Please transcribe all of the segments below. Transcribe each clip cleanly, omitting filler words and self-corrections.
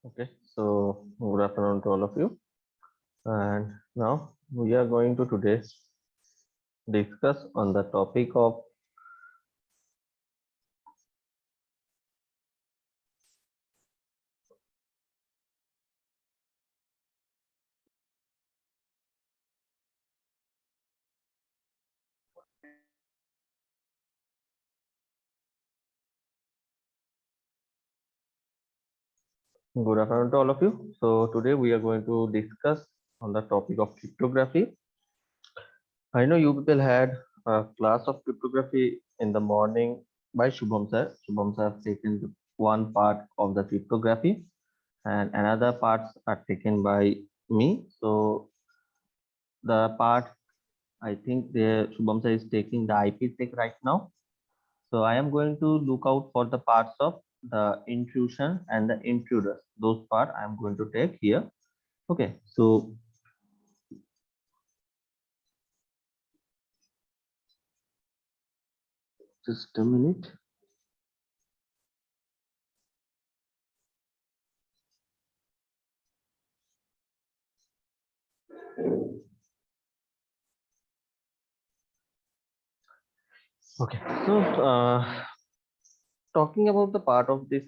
Okay, so good afternoon to all of you. And now we are going to today discuss on the topic of good afternoon to all of you. So today we are going to discuss on the topic of cryptography. I know you people had a class of cryptography in the morning by Shubham sir. Shubham sir has taken one part of the cryptography and another parts are taken by me. So the part I think the Shubham sir is taking the IPsec right now. So I am going to look out for the parts of the intrusion and the intruders. Those part I am going to take here. Okay, so just a minute. Okay, so talking about the part of this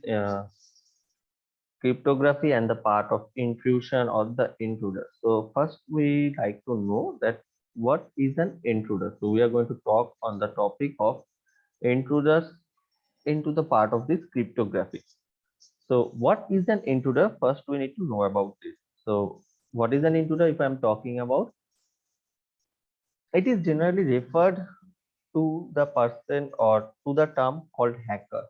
cryptography and the part of intrusion or the intruder. So first we like to know that what is an intruder. So we are going to talk on the topic of intruders into the part of this cryptography. So what is an intruder? First, we need to know about this. So what is an intruder? If I'm talking about, it is generally referred to the person or to the term called hacker.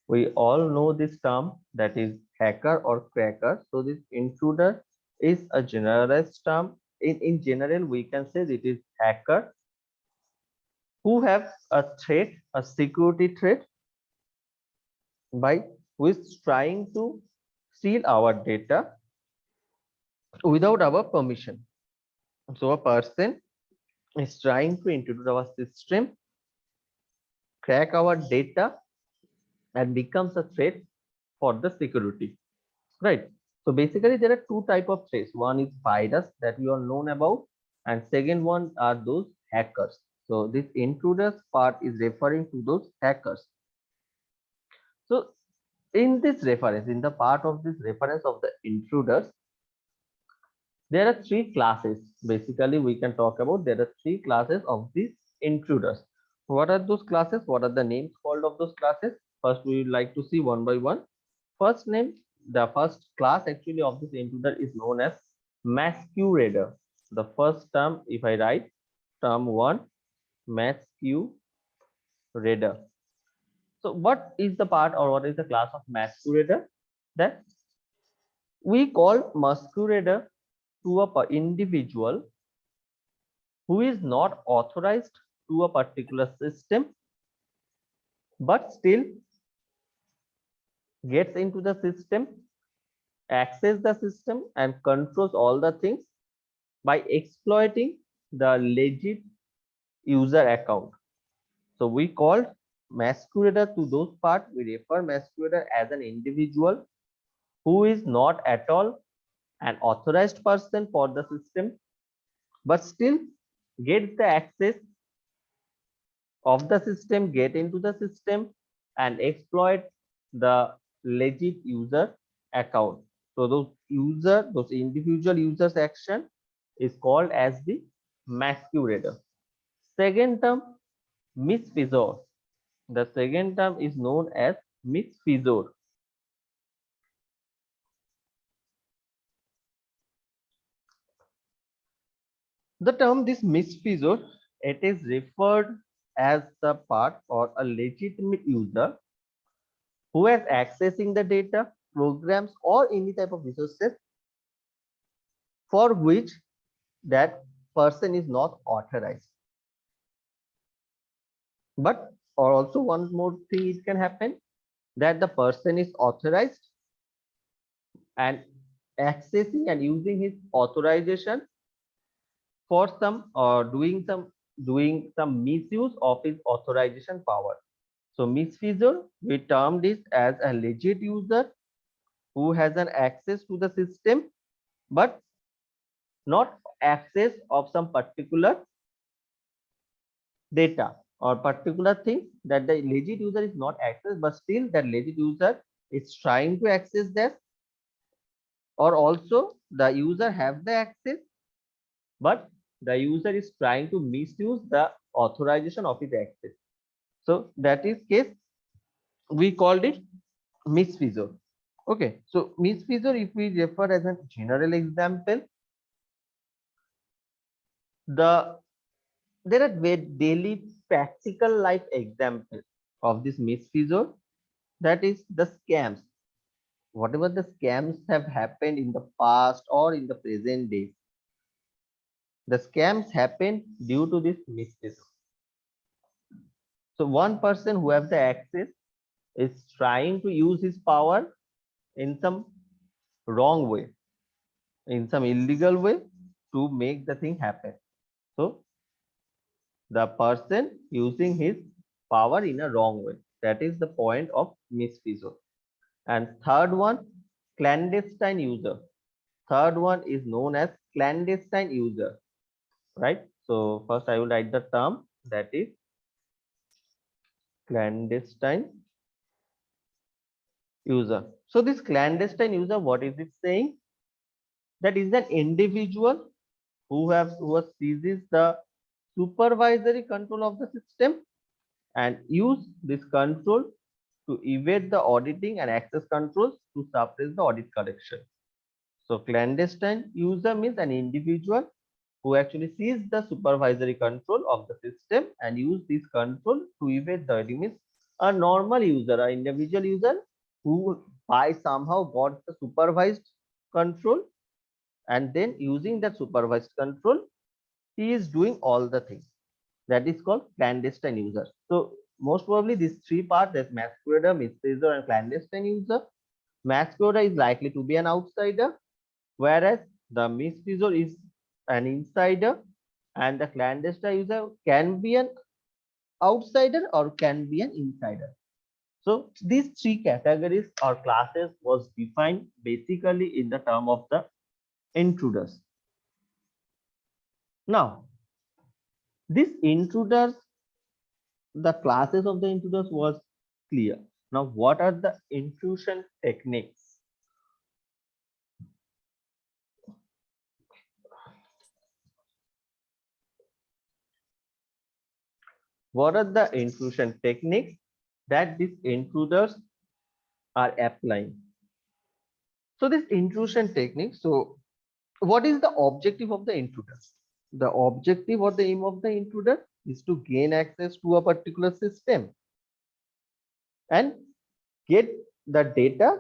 We all know this term, that is hacker or cracker. So this intruder is a generalized term. In general, we can say it is hacker who have a threat, a security threat by who is trying to steal our data without our permission. So a person is trying to intrude our system, crack our data, and becomes a threat for the security. Right. So basically, there are two type of threats. One is virus that we all known about, and second one are those hackers. So this intruders part is referring to those hackers. So in this reference, in the part of this reference of the intruders, there are three classes. Basically, we can talk about there are three classes of these intruders. What are those classes? What are the names called of those classes? First, we would like to see one by one. First name, the first class actually of this intruder is known as masquerader. The first term, if I write term one, masquerader. So, what is the part or what is the class of masquerader? That we call masquerader to a individual who is not authorized to a particular system but still gets into the system, access the system and controls all the things by exploiting the legit user account. So we call masquerader to those part, we refer masquerader as an individual who is not at all an authorized person for the system but still gets the access of the system, get into the system and exploit the legit user account. So those individual users action is called as the masquerader. Second term, misfeasor. The second term is known as misfeasor. The term this misfeasor, it is referred as the part or a legitimate user who is accessing the data, programs, or any type of resources for which that person is not authorized. But or also one more thing it can happen that the person is authorized and accessing and using his authorization for some or doing some misuse of his authorization power. So misfeasor, we term this as a legit user who has an access to the system, but not access of some particular data or particular thing that the legit user is not access, but still that legit user is trying to access that, or also the user have the access, but the user is trying to misuse the authorization of his access. So that is case we called it misfeasor. Okay, so misfeasor, if we refer as a general example, there are daily practical life examples of this misfeasor, that is the scams. Whatever the scams have happened in the past or in the present day, the scams happen due to this misfeasor. So one person who have the access is trying to use his power in some wrong way, in some illegal way, to make the thing happen. So the person using his power in a wrong way. That is the point of misfeasor. And third one, clandestine user. Third one is known as clandestine user, right? So first I will write the term, that is clandestine user. So this clandestine user, what is it saying? That is an individual who seizes the supervisory control of the system and use this control to evade the auditing and access controls to suppress the audit correction. So clandestine user means an individual who actually sees the supervisory control of the system and use this control to evade the auditing. Means a normal user, an individual user who by somehow got the supervised control, and then using that supervised control, he is doing all the things. That is called clandestine user. So most probably these three parts, that's masquerader, misfeasor, and clandestine user. Masquerader is likely to be an outsider, whereas the misfeasor is an insider, and the clandestine user can be an outsider or can be an insider. So these three categories or classes was defined basically in the term of the intruders. Now, these intruders, the classes of the intruders was clear. Now, what are the intrusion techniques? What are the intrusion techniques that these intruders are applying? So this intrusion technique, so what is the objective of the intruder? The objective or the aim of the intruder is to gain access to a particular system and get the data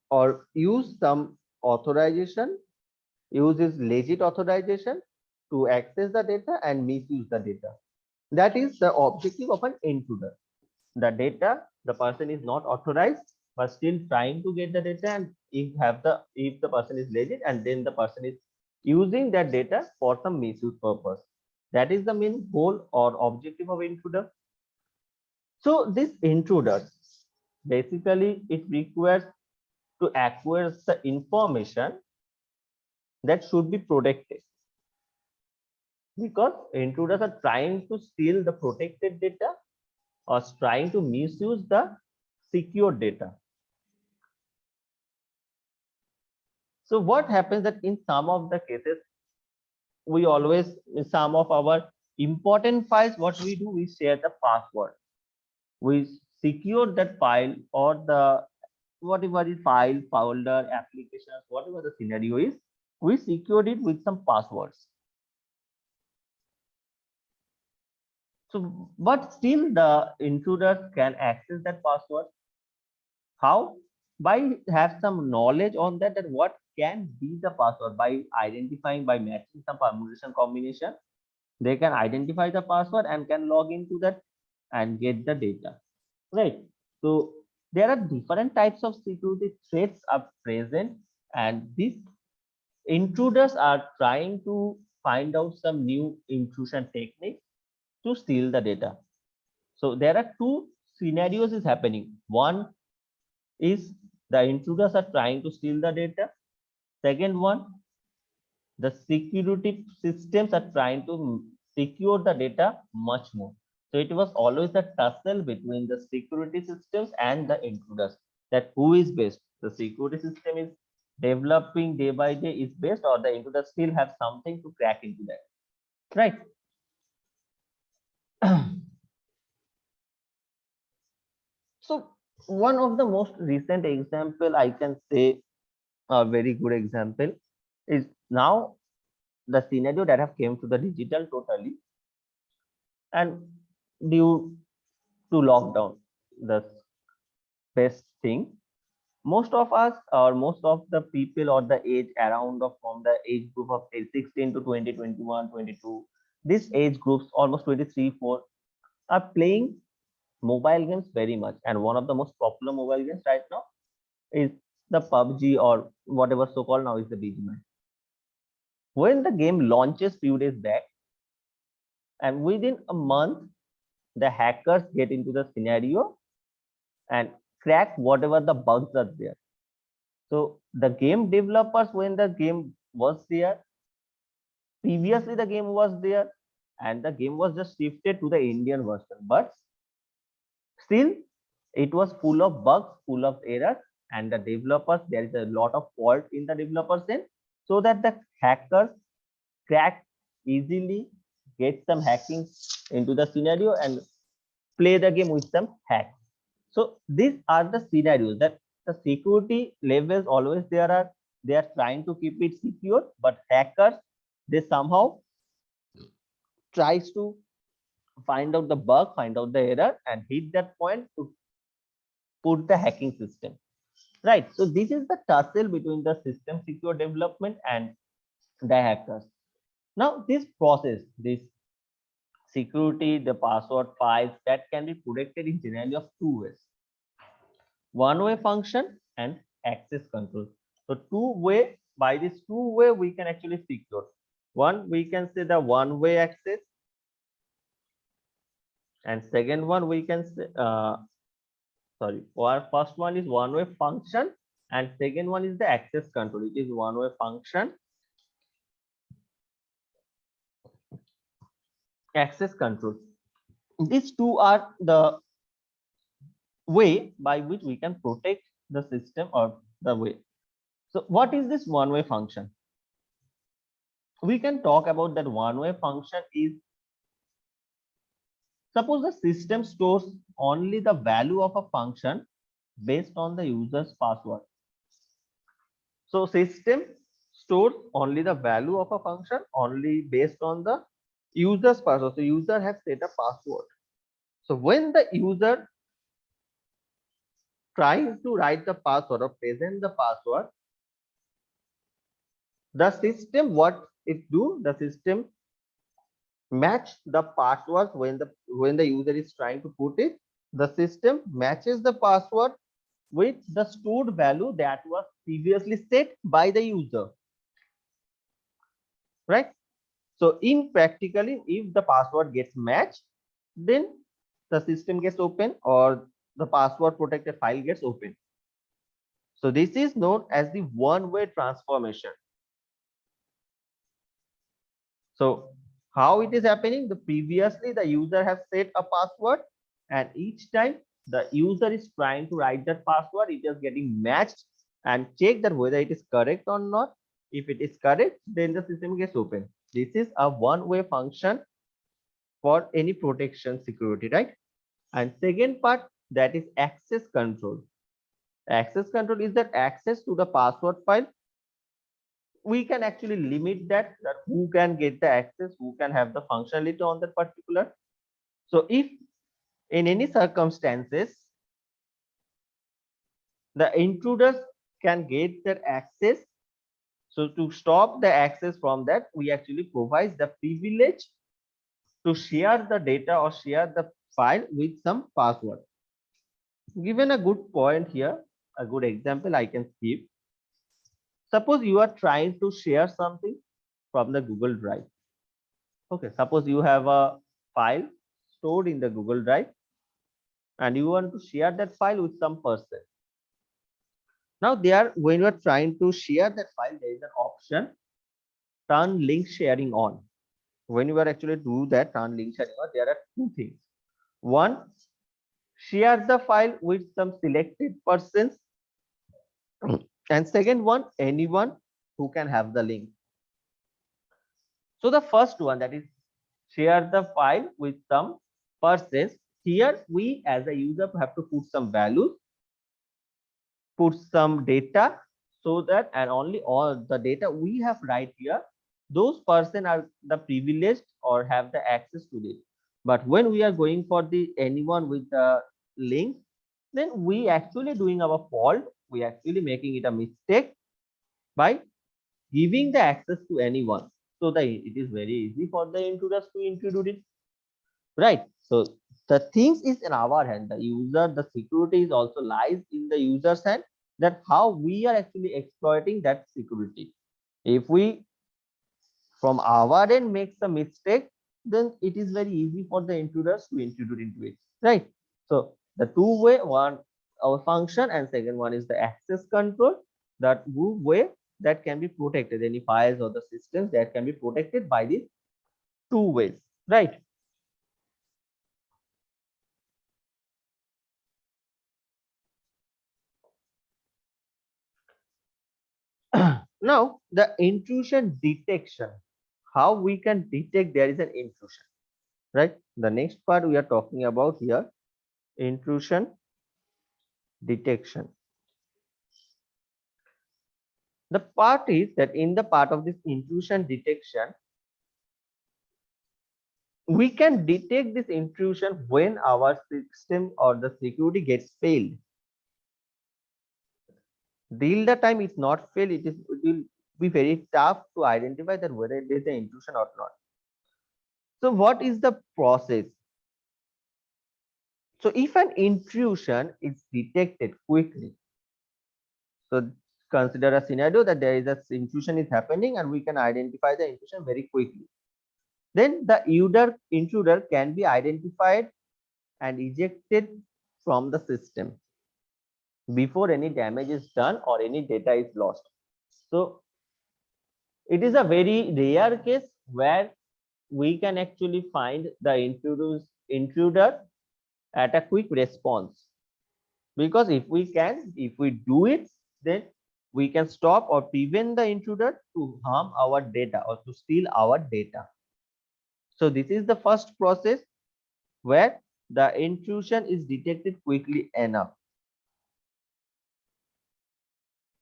or use some authorization, use his legit authorization to access the data and misuse the data. That is the objective of an intruder. The data, the person is not authorized but still trying to get the data, and if the person is legit, and then the person is using that data for some misuse purpose. That is the main goal or objective of intruder. So this intruder, basically it requires to acquire the information that should be protected, because intruders are trying to steal the protected data or trying to misuse the secure data. So what happens that in some of the cases, we always, in some of our important files, what we do, we share the password. We secure that file or the whatever is file, folder, applications, whatever the scenario is, we secured it with some passwords. So, but still the intruders can access that password. How? By have some knowledge on that, that what can be the password, by identifying, by matching some permutation combination, they can identify the password and can log into that and get the data, right? So there are different types of security threats are present, and these intruders are trying to find out some new intrusion techniques to steal the data. So there are two scenarios is happening. One, is the intruders are trying to steal the data. Second one, the security systems are trying to secure the data much more. So it was always a tussle between the security systems and the intruders, that who is best. The security system is developing day by day is best, or the intruders still have something to crack into that, right? So one of the most recent example I can say, a very good example, is now the scenario that have came to the digital totally, and due to lockdown, the best thing, most of us or most of the people or the age around of from the age group of age 16 to 20, 21, 22, this age groups almost 23, 4 are playing mobile games very much, and one of the most popular mobile games right now is the PUBG, or whatever so called now is the BGMI. When the game launches few days back, and within a month the hackers get into the scenario and crack whatever the bugs are there. So the game developers, when the game was there, previously the game was there, and the game was just shifted to the Indian version, but still it was full of bugs, full of errors, and the developers, there is a lot of fault in the developers end, so that the hackers crack easily, get some hacking into the scenario and play the game with some hacks. So these are the scenarios that the security levels always there are, they are trying to keep it secure, but hackers, they somehow tries to find out the bug, find out the error, and hit that point to put the hacking system. Right. So this is the tussle between the system secure development and the hackers. Now this process, this security, the password files that can be protected in generally of two ways: one-way function and access control. So two-way, by this two-way we can actually secure. One, we can say the one-way access, and second one we can say sorry, our first one is one-way function, and second one is the access control. It is one-way function, access control. These two are the way by which we can protect the system or the way. So what is this one-way function? We can talk about that one-way function is, suppose the system stores only the value of a function based on the user's password. So system stores only the value of a function only based on the user's password. So user has set a password. So when the user tries to write the password or present the password, the system, what it do, the system match the passwords when the user is trying to put it, the system matches the password with the stored value that was previously set by the user, right? So in practically, if the password gets matched, then the system gets open or the password protected file gets open. So this is known as the one-way transformation. So how it is happening? The previously the user has set a password, and each time the user is trying to write that password, it is getting matched and check that whether it is correct or not. If it is correct, then the system gets open. This is a one-way function for any protection security, right? And second part, that is access control. Access control is that access to the password file, we can actually limit that who can get the access, who can have the functionality on that particular. So if in any circumstances the intruders can get their access, so to stop the access from that, we actually provide the privilege to share the data or share the file with some password. Given a good point here, a good example I can give. Suppose you are trying to share something from the Google Drive. Okay, suppose you have a file stored in the Google Drive and you want to share that file with some person. Now there, when you are trying to share that file, there is an option, turn link sharing on. When you are actually do that, turn link sharing on, there are two things. One, share the file with some selected persons. And second one, anyone who can have the link. So the first one, that is share the file with some persons. Here we as a user have to put some values, put some data, so that, and only all the data we have right here, those person are the privileged or have the access to it. But when we are going for the anyone with the link, then we actually doing our fault, we actually making it a mistake by giving the access to anyone, so that it is very easy for the intruders to intrude it, right? So the things is in our hand, the user, the security is also lies in the user's hand, that how we are actually exploiting that security. If we from our end makes a mistake, then it is very easy for the intruders to intrude into it, right? So the two way, one our function, and second one is the access control, that way that can be protected, any files or the systems that can be protected by these two ways, right? Now the intrusion detection, how we can detect there is an intrusion, right? The next part we are talking about here, intrusion detection. The part is that in the part of this intrusion detection, we can detect this intrusion when our system or the security gets failed. Till the time it's not failed, it will be very tough to identify that whether it is an intrusion or not. So what is the process? So if an intrusion is detected quickly, so consider a scenario that there is a intrusion is happening and we can identify the intrusion very quickly. Then the intruder can be identified and ejected from the system before any damage is done or any data is lost. So it is a very rare case where we can actually find the intruder at a quick response, because if we do it, then we can stop or prevent the intruder to harm our data or to steal our data. So this is the first process where the intrusion is detected quickly enough.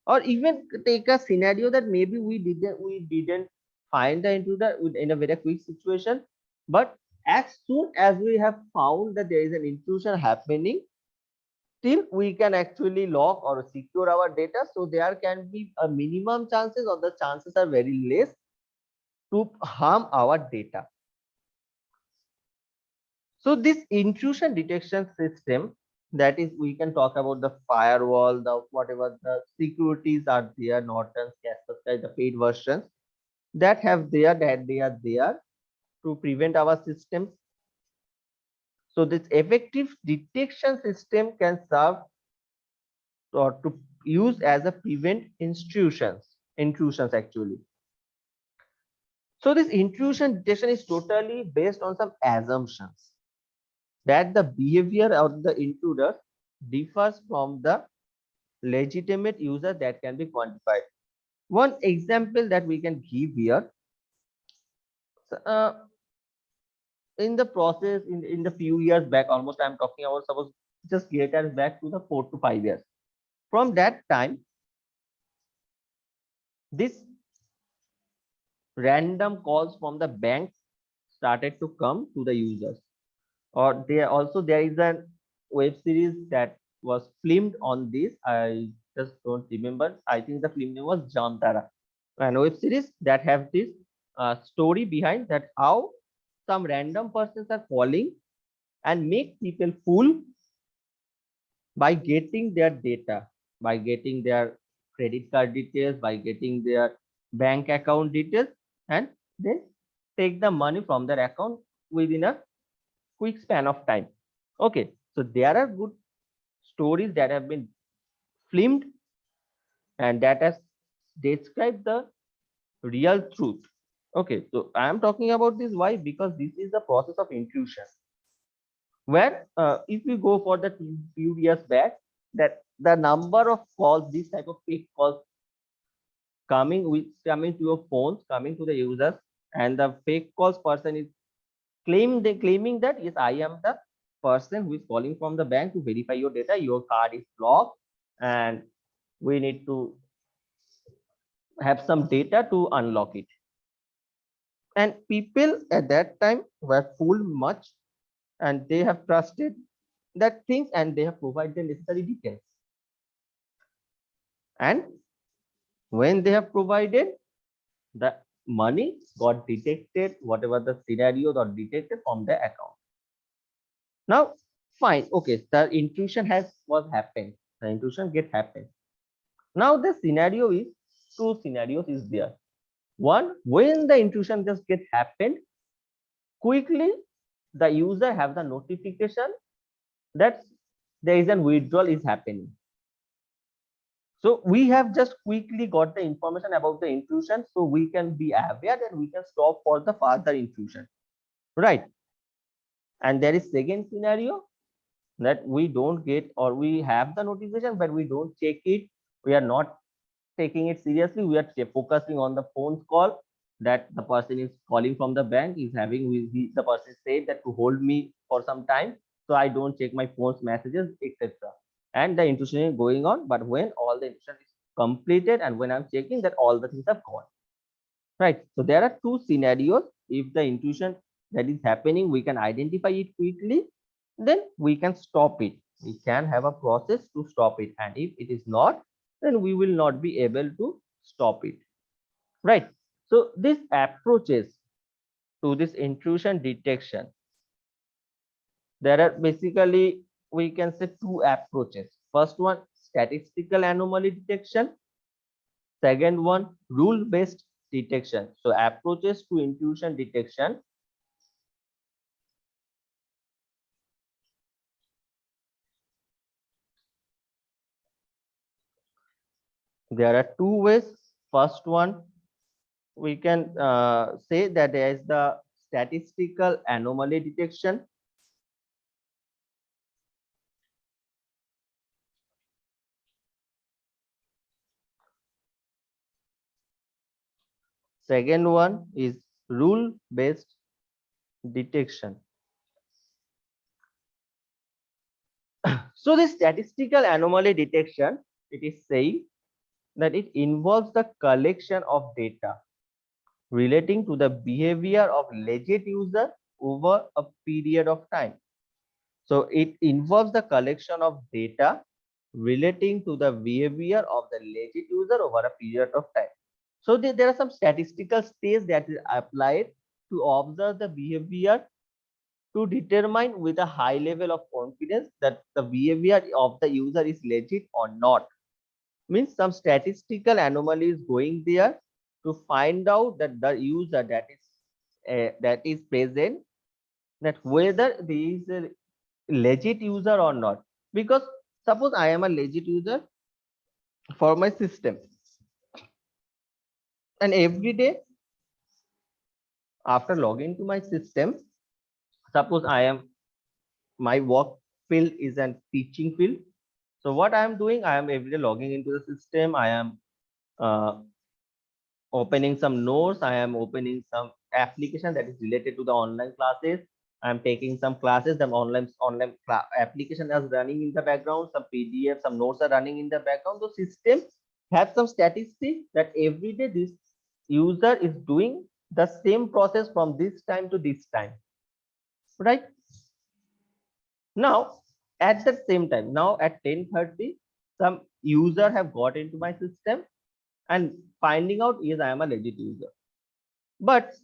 Or even take a scenario that maybe we didn't find the intruder in a very quick situation, but as soon as we have found that there is an intrusion happening, still we can actually lock or secure our data, so there can be a minimum chances, or the chances are very less to harm our data. So this intrusion detection system, that is, we can talk about the firewall, the whatever the securities are there, Norton's, Kaspersky, the paid versions that have there, that they are there to prevent our systems. So this effective detection system can serve or to use as a prevent intrusions actually. So this intrusion detection is totally based on some assumptions that the behavior of the intruder differs from the legitimate user that can be quantified. One example that we can give here, uh, in the process, in the few years back, almost I'm talking about, suppose just get us back to the 4 to 5 years. From that time, this random calls from the banks started to come to the users. Or there is a web series that was filmed on this. I just don't remember. I think the film name was Jamtara, and web series that have this story behind that, how some random persons are calling and make people fool by getting their data, by getting their credit card details, by getting their bank account details, and then take the money from their account within a quick span of time. Okay, so there are good stories that have been filmed and that has described the real truth. Okay, so I am talking about this why, because this is the process of intuition, where if we go for the few years back, that the number of calls, this type of fake calls coming to your phones, coming to the users, and the fake calls person is claiming that yes, I am the person who is calling from the bank to verify your data, your card is blocked, and we need to have some data to unlock it. And people at that time were fooled much, and they have trusted that things, and they have provided the necessary details. And when they have provided, the money got detected, whatever the scenario got detected from the account. Now, fine, okay, the intrusion was happened. The intrusion get happened. Now the scenario is, two scenarios is there. One, when the intrusion just get happened, quickly the user have the notification that there is a withdrawal is happening. So we have just quickly got the information about the intrusion, so we can be aware that we can stop for the further intrusion, right? And there is second scenario that we don't get, or we have the notification but we don't check it. We are not taking it seriously. We are focusing on the phone call that the person is calling from the bank is having. The person said that to hold me for some time, so I don't check my phone's messages, etc. And the intrusion is going on. But when all the intrusion is completed and when I'm checking that all the things have gone, right? So there are two scenarios. If the intrusion that is happening, we can identify it quickly, then we can stop it. We can have a process to stop it. And if it is not, then we will not be able to stop it, right? So this approaches to this intrusion detection, there are basically, we can say, two approaches. First one, statistical anomaly detection. Second one, rule based detection. So approaches to intrusion detection, there are two ways. First one, we can say that there is the statistical anomaly detection. Second one is rule based detection. So the statistical anomaly detection, it is saying that it involves the collection of data relating to the behavior of legit user over a period of time. So it involves the collection of data relating to the behavior of the legit user over a period of time. So there are some statistical states that is applied to observe the behavior to determine with a high level of confidence that the behavior of the user is legit or not. Means some statistical anomaly is going there to find out that the user that is present, that whether he is a legit user or not. Because suppose I am a legit user for my system, and every day after logging to my system, suppose I am, my work field is an teaching field. So what I am doing, I am every day logging into the system. I am uh, opening some notes. I am opening some application that is related to the online classes. I'm taking some classes. The online application is running in the background. Some PDF, some notes are running in the background. The system has some statistics that every day this user is doing the same process from this time to this time, right? Now, at the same time, now at 10:30, some user have got into my system and finding out is I am a legit user. But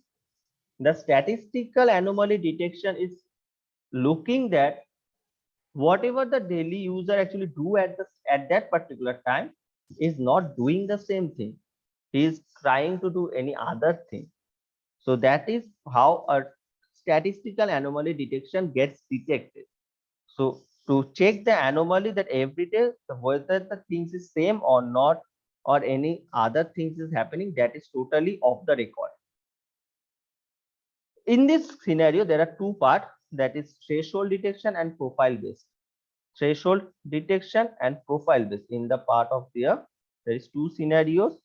the statistical anomaly detection is looking that whatever the daily user actually do at that particular time is not doing the same thing. He is trying to do any other thing. So that is how a statistical anomaly detection gets detected. So to check the anomaly that every day whether the things is same or not, or any other things is happening, that is totally off the record. In this scenario, there are two parts, that is threshold detection and profile based. Threshold detection and profile based. In the part of there is two scenarios,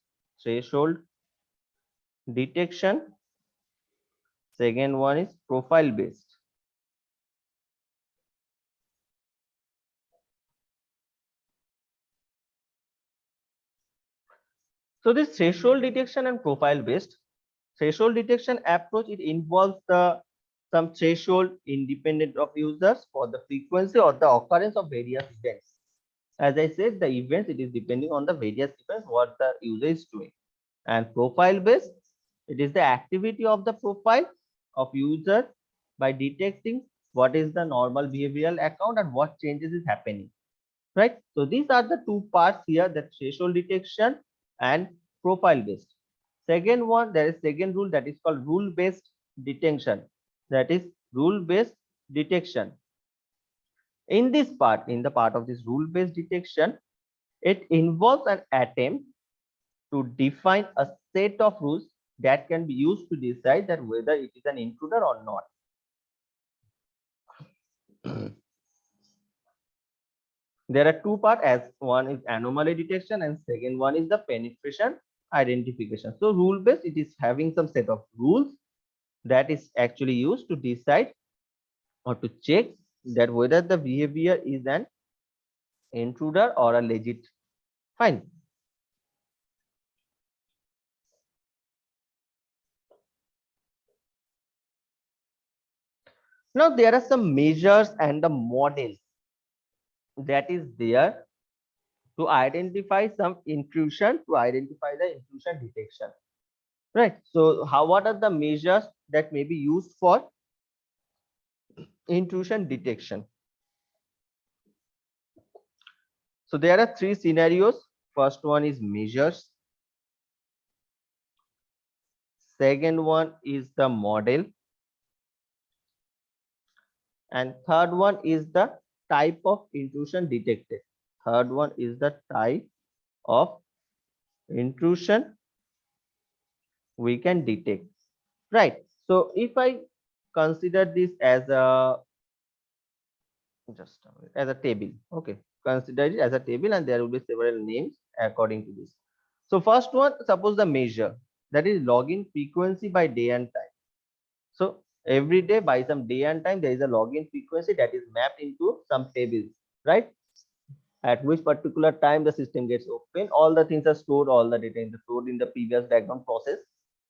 threshold detection, second one is profile based. So this threshold detection and profile based, threshold detection approach, it involves the some threshold independent of users for the frequency or the occurrence of various events. As I said, the events, it is depending on the various events what the user is doing. And profile based, it is the activity of the profile of user by detecting what is the normal behavioral account and what changes is happening, right? So these are the two parts here, the threshold detection and profile based. Second one, there is second rule, that is called rule based detection. That is rule based detection. In this part, in the part of this rule based detection, it involves an attempt to define a set of rules that can be used to decide that whether it is an intruder or not. There are two parts, as one is anomaly detection and second one is the penetration identification. So rule based, it is having some set of rules that is actually used to decide or to check that whether the behavior is an intruder or a legit. Fine. Now there are some measures and the models that is there to identify some intrusion, to identify the intrusion detection, right? So what are the measures that may be used for intrusion detection? So there are three scenarios. First one is measures, second one is the model, and third one is the type of intrusion detected. Third one is the type of intrusion we can detect, right? So if I consider this as a as a table, okay, consider it as a table and there will be several names according to this. So first one, suppose the measure, that is login frequency by day and time. So every day by some day and time there is a login frequency that is mapped into some tables, right? At which particular time the system gets open, all the things are stored, all the data is stored in the previous background process,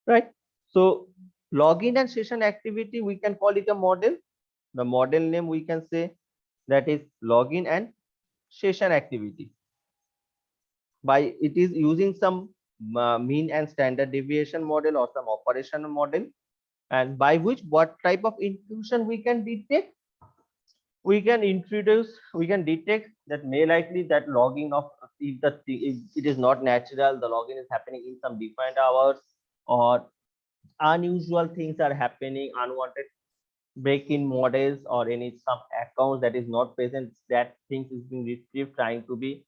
right? So login and session activity, we can call it a model. The model name we can say that is login and session activity. By it is using some mean and standard deviation model or some operational model, and by which what type of intrusion we can detect, we can introduce, we can detect that may likely that logging of, if it is not natural, the login is happening in some defined hours, or unusual things are happening, unwanted break-in models, or any some accounts that is not present, that things is being retrieved trying to be.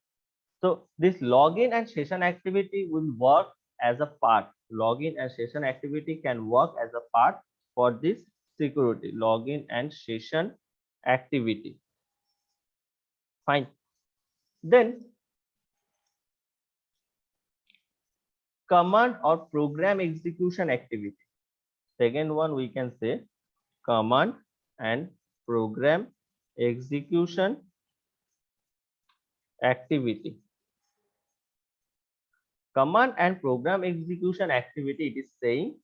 So this login and session activity will work as a part. Login and session activity can work as a part for this security. Login and session activity. Fine. Then command or program execution activity. Second one we can say command and program execution activity. Command and program execution activity, it is saying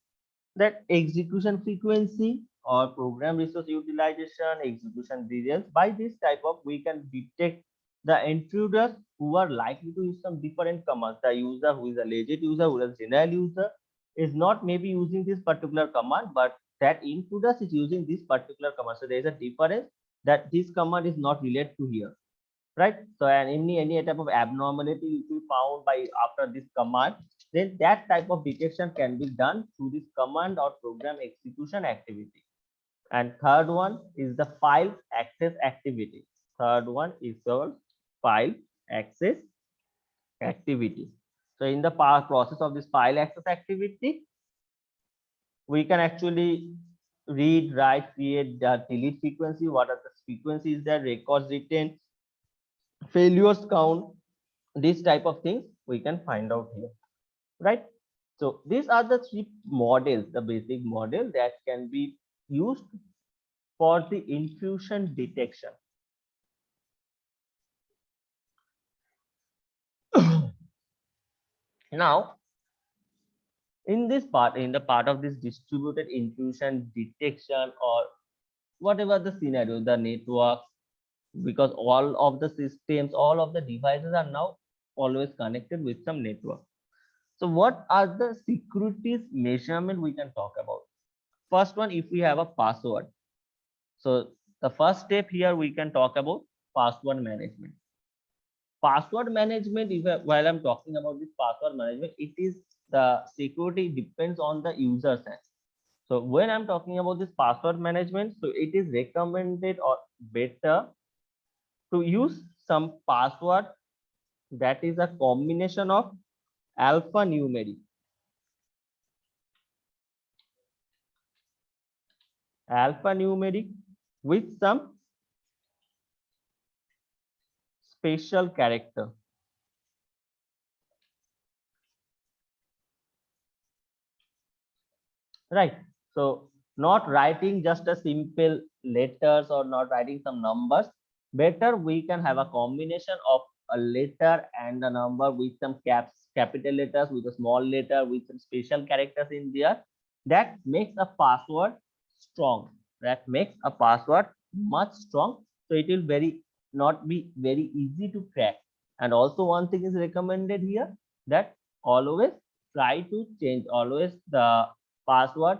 that execution frequency or program resource utilization, execution regions, by this type of we can detect the intruders who are likely to use some different commands. The user who is a legit user, who is a general user, is not maybe using this particular command, but that intruders is using this particular command. So there is a difference, that this command is not related to here, right? So and any type of abnormality if you found by after this command, then that type of detection can be done through this command or program execution activity. And third one is the file access activity. Third one is called file access activity. So in the process of this file access activity, we can actually read, write, create, delete frequency. What are the frequencies that records written, failures count, these type of things we can find out here, right? So these are the three models, the basic model that can be used for the intrusion detection. Now, in this part, in the part of this distributed intrusion detection or whatever the scenario, the network, because all of the systems, all of the devices are now always connected with some network. So what are the securities measurement we can talk about? First one, if we have a password. So the first step here we can talk about password management. Password management, while I'm talking about this password management, it is the security depends on the user set. So when I'm talking about this password management, so it is recommended or better to use some password that is a combination of alphanumeric with some special character, right? So not writing just a simple letters or not writing some numbers, better we can have a combination of a letter and a number with some capital letters, with a small letter, with some special characters in there. That makes a password strong, that makes a password much strong, so it will very not be very easy to crack. And also one thing is recommended here, that always try to change, always the password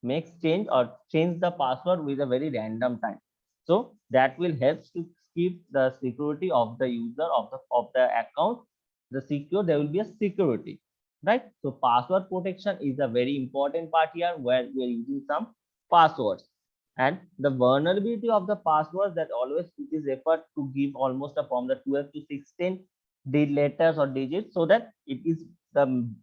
makes change or change the password with a very random time, so that will help to keep the security of the user of the account the secure. There will be a security, right? So password protection is a very important part here, where we are using some passwords. And the vulnerability of the passwords, that always it is referred to give almost a from the 12 to 16 letters or digits, so that it is the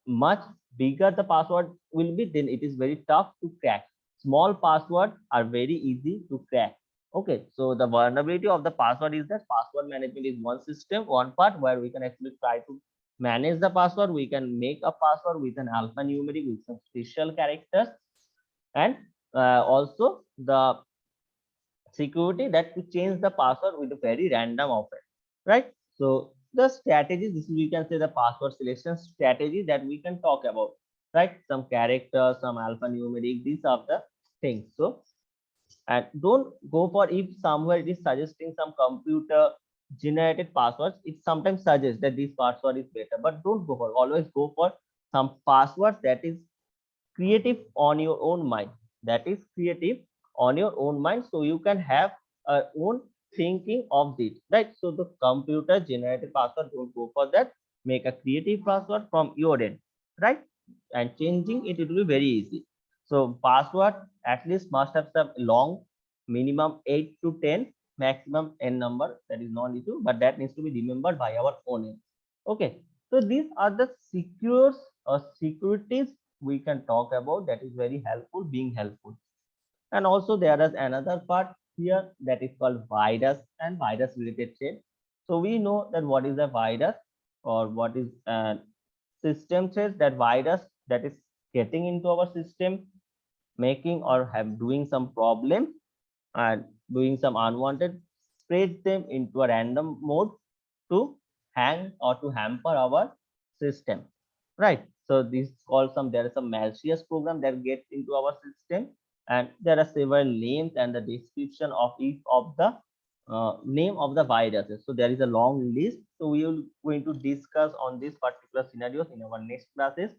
much bigger the password will be, then it is very tough to crack. Small passwords are very easy to crack. Okay, so the vulnerability of the password is that password management is one system, one part where we can actually try to manage the password. We can make a password with an alphanumeric with some special characters, and also the security that to change the password with a very random offer, right? So the strategies, this we can say the password selection strategy that we can talk about, right? Some characters, some alphanumeric, these are the things. So and don't go for, if somewhere it is suggesting some computer generated passwords, it sometimes suggests that this password is better, but don't go for, always go for some password that is creative on your own mind, that is creative on your own mind, so you can have a own thinking of it, right? So the computer generated password, don't go for that, make a creative password from your end, right? And changing it, it will be very easy. So password at least must have some long, minimum 8 to 10, maximum n number, that is non issue, but that needs to be remembered by our own end. Okay, so these are the secures or securities we can talk about, that is very helpful, being helpful. And also there is another part here that is called virus and virus related threat. So we know that what is a virus, or what is system threat, that virus that is getting into our system, making or have doing some problem and doing some unwanted, spread them into a random mode to hang or to hamper our system, right? So this called some, there is some malicious program that gets into our system, and there are several names and the description of each of the name of the viruses. So there is a long list, so we will going to discuss on this particular scenarios in our next classes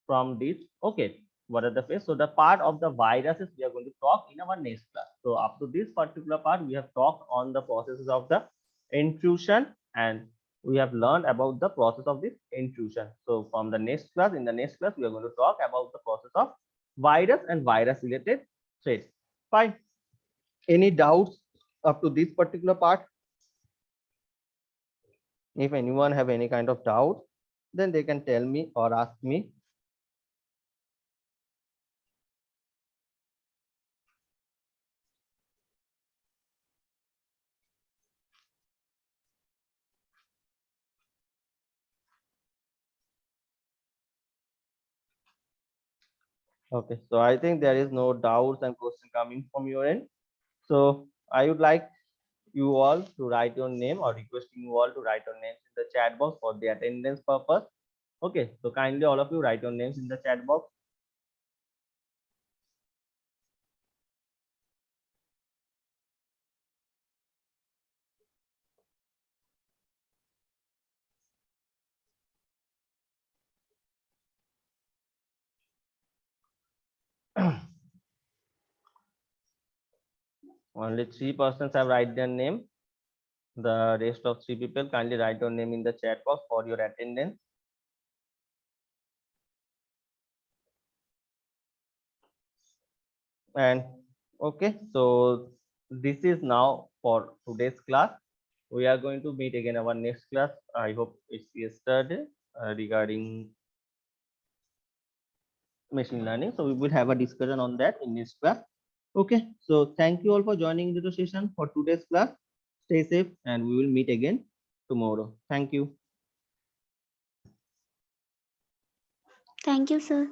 from this. Okay, what are the phase? So the part of the viruses we are going to talk in our next class. So up to this particular part, we have talked on the processes of the intrusion, and we have learned about the process of this intrusion. So from the next class, in the next class, we are going to talk about the process of virus and virus related threats. Fine. Any doubts up to this particular part? If anyone have any kind of doubt, then they can tell me or ask me. Okay, so I think there is no doubts and question coming from your end. So I would like you all to write your name, or requesting you all to write your names in the chat box for the attendance purpose. Okay, so kindly all of you write your names in the chat box. Only 3 persons have write their name. The rest of 3 people, kindly write your name in the chat box for your attendance. And okay, so this is now for today's class. We are going to meet again our next class. I hope it's yesterday, regarding machine learning. So we will have a discussion on that in this class. Okay, so thank you all for joining the session for today's class. Stay safe and we will meet again tomorrow. Thank you. Thank you, sir.